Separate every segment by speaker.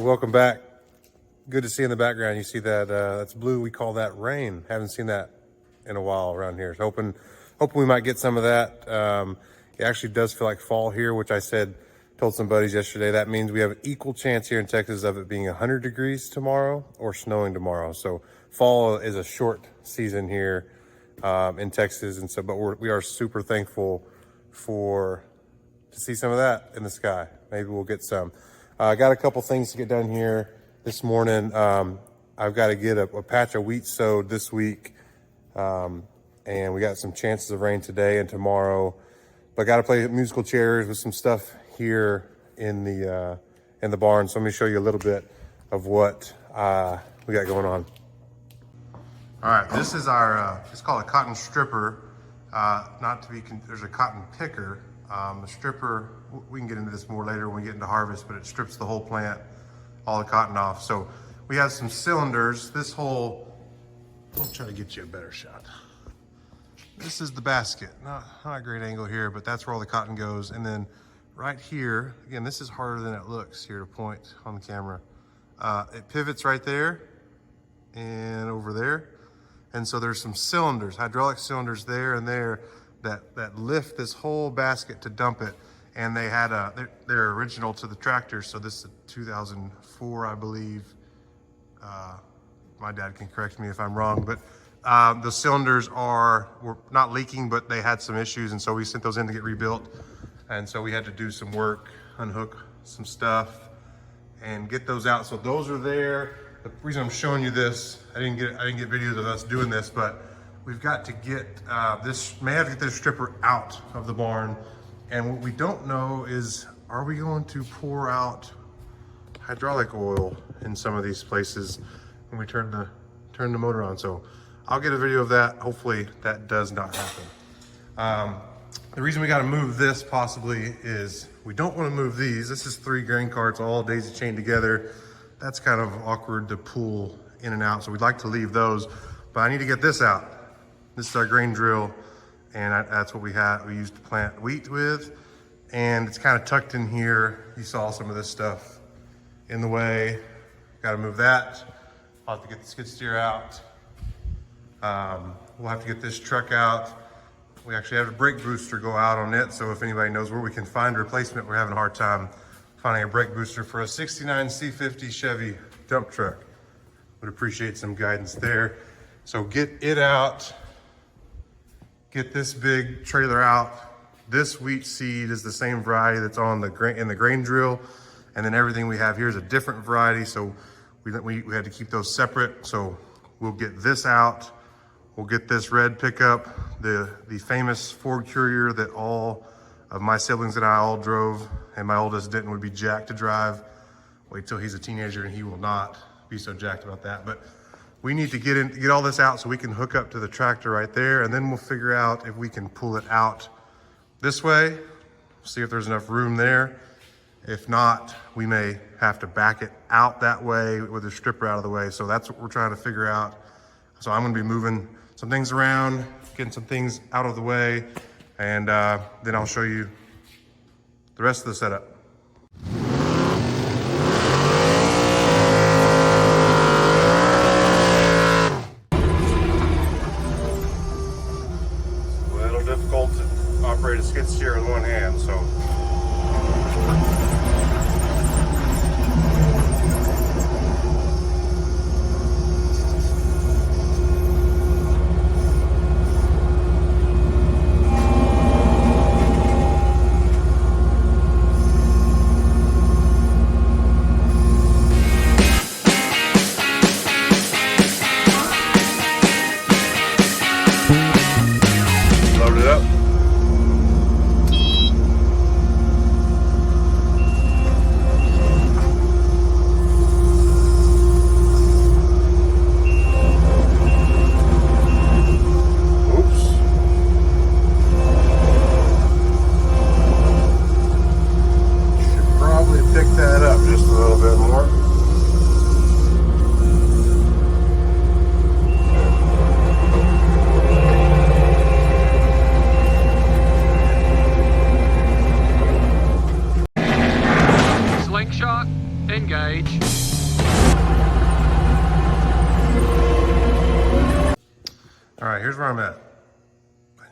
Speaker 1: welcome back. Good to see in the background. You see that that's blue. We call that rain. Haven't seen that in a while around here. So hoping we might get some of that. It actually does feel like fall here, which I told some buddies yesterday. That means we have an equal chance here in Texas of it being 100 degrees tomorrow or snowing tomorrow. So fall is a short season here in Texas, and so but we are super thankful to see some of that in the sky. Maybe we'll get some. I got a couple things to get done here this morning. I've got to get a patch of wheat sowed this week, and we got some chances of rain today and tomorrow. But I got to play musical chairs with some stuff here in the barn. So let me show you a little bit of what we got going on. All right, this is our it's called a cotton stripper. There's a cotton picker. The stripper, we can get into this more later when we get into harvest, but it strips the whole plant, all the cotton off. So we have some cylinders. I'll try to get you a better shot. This is the basket. Not a great angle here, but that's where all the cotton goes. And then right here, again, this is harder than it looks here to point on the camera. It pivots right there and over there. And so there's some cylinders, hydraulic cylinders there and there that lift this whole basket to dump it. And they had they're original to the tractor. So this is a 2004, I believe. My dad can correct me if I'm wrong, but the cylinders were not leaking, but they had some issues. And so we sent those in to get rebuilt. And so we had to do some work, unhook some stuff and get those out. So those are there. The reason I'm showing you this, I didn't get videos of us doing this, but we've got to get may have to get this stripper out of the barn. And what we don't know is, are we going to pour out hydraulic oil in some of these places when we turn the motor on? So I'll get a video of that. Hopefully that does not happen. The reason we got to move this possibly is we don't want to move these. This is 3 grain carts all daisy chained together. That's kind of awkward to pull in and out. So we'd like to leave those, but I need to get this out. This is our grain drill, and that's what we used to plant wheat with. And it's kind of tucked in here. You saw some of this stuff in the way. Got to move that. I'll have to get the skid steer out. We'll have to get this truck out. We actually have a brake booster go out on it. So if anybody knows where we can find a replacement, we're having a hard time finding a brake booster for a 69 C50 Chevy dump truck. Would appreciate some guidance there. So get it out. Get this big trailer out. This wheat seed is the same variety that's on in the grain drill. And then everything we have here is a different variety. So we had to keep those separate. So we'll get this out. We'll get this red pickup, the famous Ford Courier that all of my siblings and I all drove, and my oldest didn't, would be jacked to drive. Wait till he's a teenager and he will not be so jacked about that. But we need to get all this out so we can hook up to the tractor right there, and then we'll figure out if we can pull it out this way, see if there's enough room there. If not, we may have to back it out that way with the stripper out of the way. So that's what we're trying to figure out. So I'm gonna be moving some things around, getting some things out of the way, and then I'll show you the rest of the setup. A little difficult to operate a skid steer in one hand, so.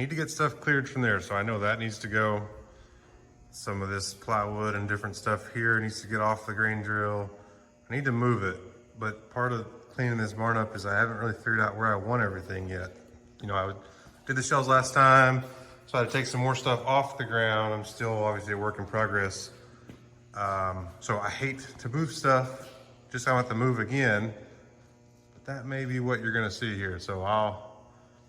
Speaker 1: need to get stuff cleared from there, so I know that needs to go. Some of this plywood and different stuff here needs to get off the grain drill. I need to move it, but part of cleaning this barn up is I haven't really figured out where I want everything yet. You know, did the shelves last time, so I had to take some more stuff off the ground. I'm still obviously a work in progress. So I hate to move stuff, just I want to move again, but that may be what you're gonna see here. So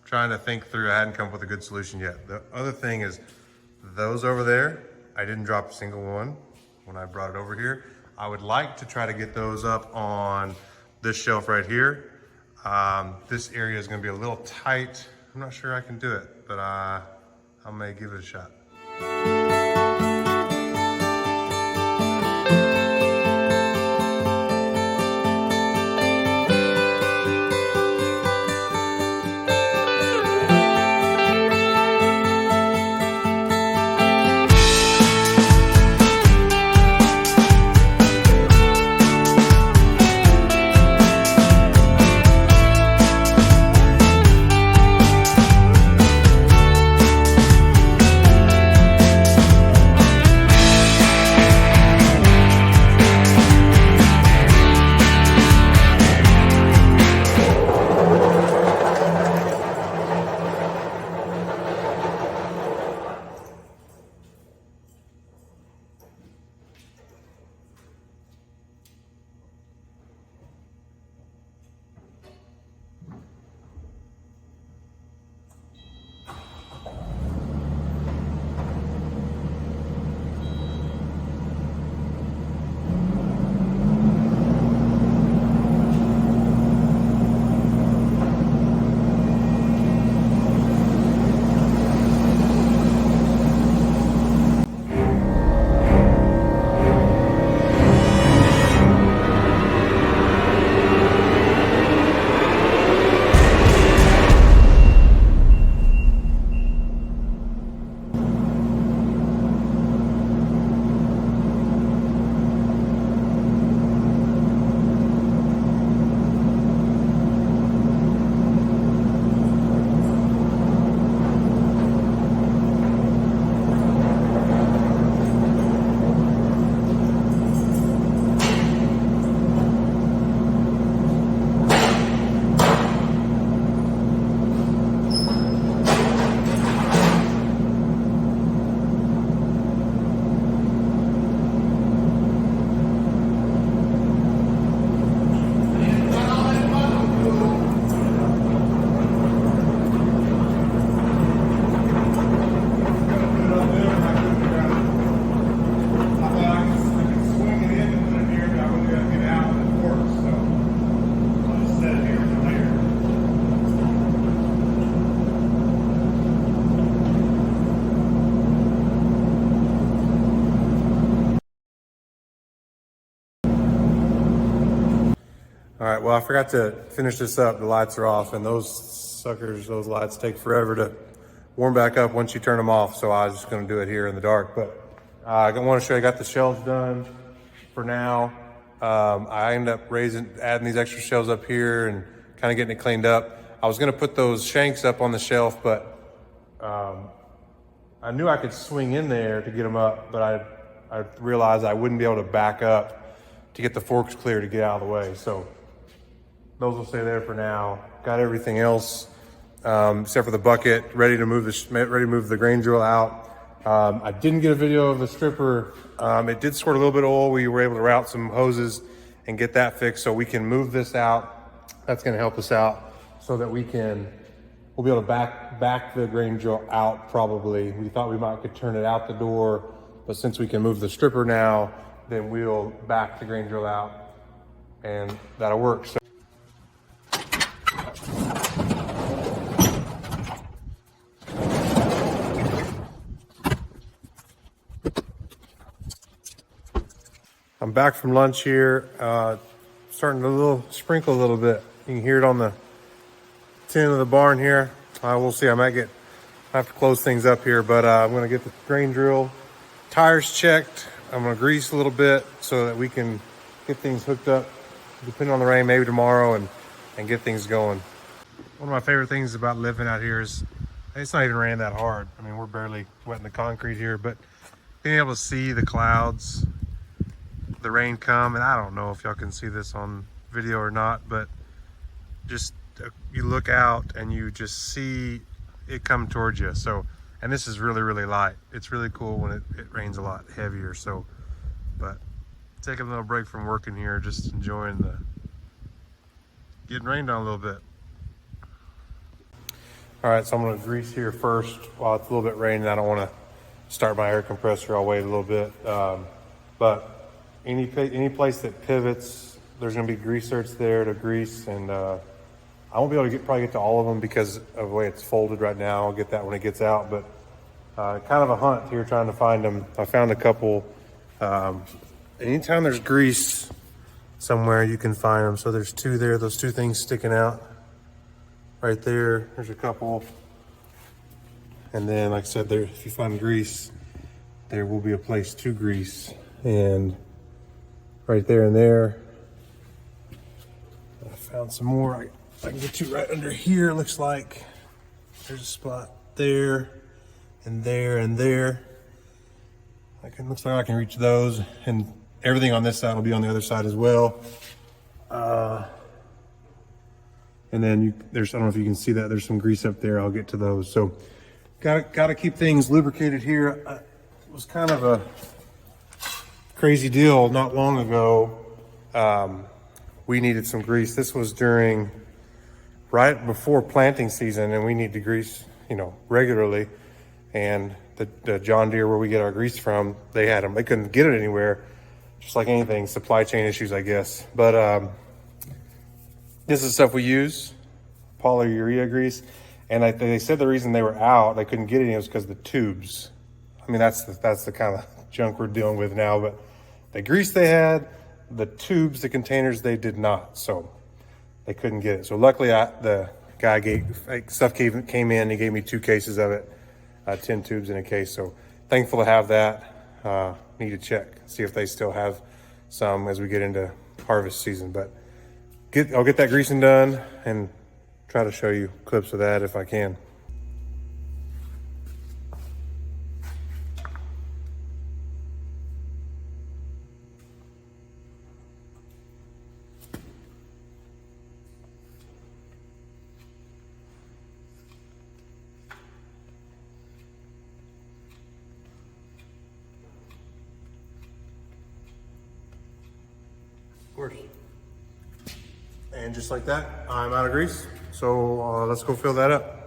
Speaker 1: trying to think through, I hadn't come up with a good solution yet. The other thing is those over there, I didn't drop a single one when I brought it over here. I would like to try to get those up on this shelf right here. This area is gonna be a little tight. I'm not sure I can do it, but I may give it a shot. All right, well, I forgot to finish this up. The lights are off, and those suckers, those lights take forever to warm back up once you turn them off. So I was just gonna do it here in the dark. But I want to show you, I got the shelves done for now. I ended up adding these extra shelves up here and kind of getting it cleaned up. I was gonna put those shanks up on the shelf, but I knew I could swing in there to get them up, but I realized I wouldn't be able to back up to get the forks clear to get out of the way. So those will stay there for now. Got everything else except for the bucket ready to move the grain drill out. I didn't get a video of the stripper. It did squirt a little bit of oil. We were able to route some hoses and get that fixed so we can move this out. That's going to help us out so that we'll be able to back the grain drill out probably. We thought we could turn it out the door, but since we can move the stripper now, then we'll back the grain drill out and that'll work. So I'm back from lunch here, starting to sprinkle a little bit. You can hear it on the tin of the barn here. We'll see, I have to close things up here, but I'm gonna get the grain drill tires checked. I'm gonna grease a little bit so that we can get things hooked up, depending on the rain, maybe tomorrow, and get things going. One of my favorite things about living out here is It's not even raining that hard. I mean, we're barely wetting the concrete here, but being able to see the clouds, the rain come, and I don't know if y'all can see this on video or not, but just you look out and you just see it come towards you. So, and this is really, really light. It's really cool when it rains a lot heavier. So, but taking a little break from working here, just enjoying the getting rained on a little bit. All right, so I'm gonna grease here first while it's a little bit raining. I don't wanna start my air compressor. I'll wait a little bit. But any place that pivots, there's gonna be grease zerks there to grease, and I won't be able to probably get to all of them because of the way it's folded right now. I'll get that when it gets out, but kind of a hunt here trying to find them. I found a couple. Anytime there's grease somewhere, you can find them. So there's two there, those two things sticking out right there. There's a couple. And then, like I said, there, if you find grease, there will be a place to grease. And right there and there, I found some more. I can get to right under here. Looks like there's a spot there and there and there. Looks like I can reach those, and everything on this side will be on the other side as well. And then there's, I don't know if you can see that, there's some grease up there. I'll get to those. So gotta keep things lubricated here. It was kind of a crazy deal not long ago. We needed some grease. This was right before planting season, and we need to grease, regularly. And the John Deere where we get our grease from, they had them. They couldn't get it anywhere. Just like anything, supply chain issues, I guess. But this is stuff we use, polyurea grease. And they said the reason they were out, they couldn't get any, was because of the tubes. I mean, that's the kind of junk we're dealing with now. But the grease they had, the tubes, the containers, they did not. So they couldn't get it. So luckily, the guy came in. He gave me 2 cases of it, 10 tubes in a case. So thankful to have that. Need to check, see if they still have some as we get into harvest season. But I'll get that greasing done and try to show you clips of that if I can. Of course. And just like that, I'm out of grease. So let's go fill that up.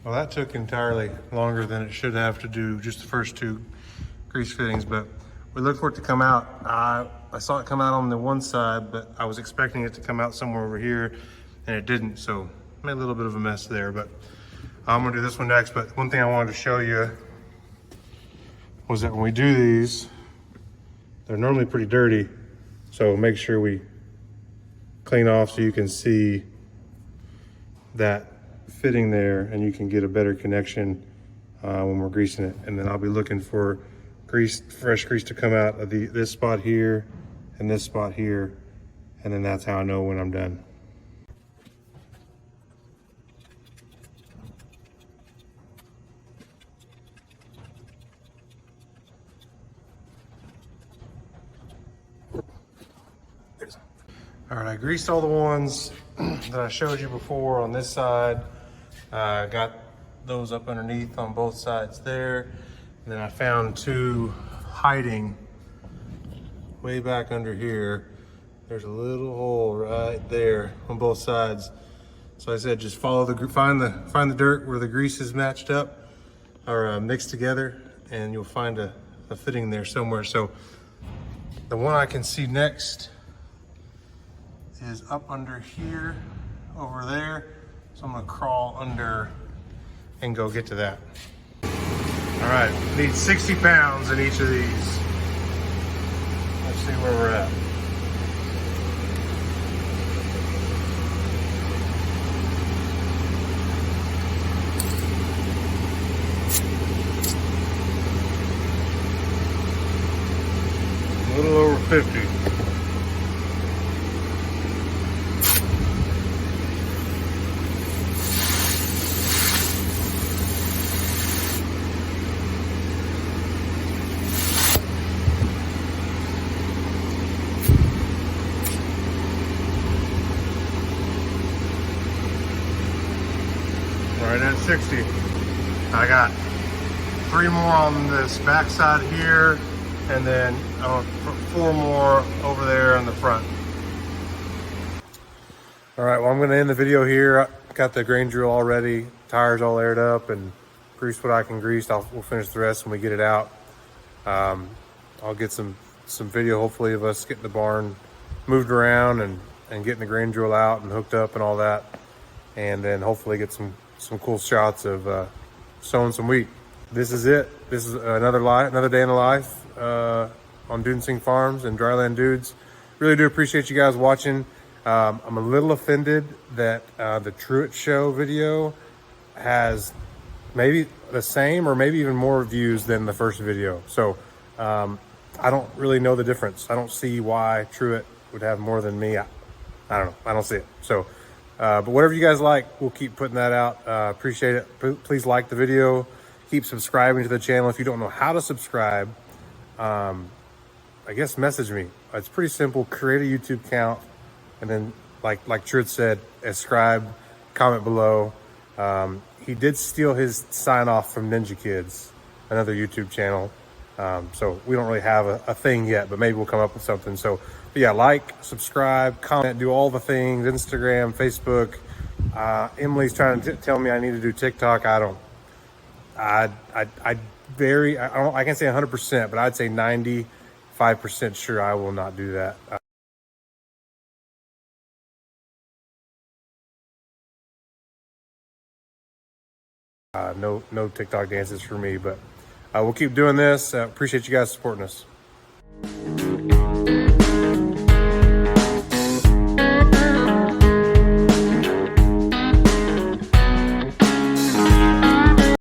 Speaker 1: Well, that took entirely longer than it should have to do just the first 2 grease fittings, but we look for it to come out. I saw it come out on the one side, but I was expecting it to come out somewhere over here, and it didn't, so made a little bit of a mess there. But I'm gonna do this one next. But one thing I wanted to show you was that when we do these, they're normally pretty dirty, so make sure we clean off so you can see that fitting there, and you can get a better connection when we're greasing it. And then I'll be looking for fresh grease to come out of this spot here and this spot here, and then that's how I know when I'm done. All right, I greased all the ones that I showed you before on this side. Got those up underneath on both sides there. And then I found two hiding way back under here. There's a little hole right there on both sides. So I said, just follow find the dirt where the grease is matched up or mixed together, and you'll find a fitting there somewhere. So the one I can see next is up under here, over there. So I'm gonna crawl under and go get to that. All right, need 60 pounds in each of these. Let's see where we're at. A little over 50. Right at 60. I got 3 more on this back side here, and then 4 more over there on the front. All right, well, I'm gonna end the video here. I got the grain drill all ready, tires all aired up, and greased what I can grease. We'll finish the rest when we get it out. I'll get some video, hopefully, of us getting the barn moved around and getting the grain drill out and hooked up and all that. And then hopefully get some cool shots of sowing some wheat. This is it. This is another day in the life on Dudensing Farms and Dryland Dudes. Really do appreciate you guys watching. I'm a little offended that the Truett Show video has maybe the same or maybe even more views than the first video. So I don't really know the difference. I don't see why Truett would have more than me. I don't know. I don't see it. So, but whatever you guys like, we'll keep putting that out. Appreciate it. Please like the video. Keep subscribing to the channel. If you don't know how to subscribe, I guess message me. It's pretty simple. Create a YouTube account, and then like Truett said, subscribe, comment below. He did steal his sign off from Ninja Kids, another YouTube channel. So we don't really have a thing yet, but maybe we'll come up with something. So but yeah, like, subscribe, comment, do all the things, Instagram, Facebook. Emily's trying to tell me I need to do TikTok. I don't, I can't say 100%, but I'd say 95% sure I will not do that. No TikTok dances for me, but we'll keep doing this. Appreciate you guys supporting us.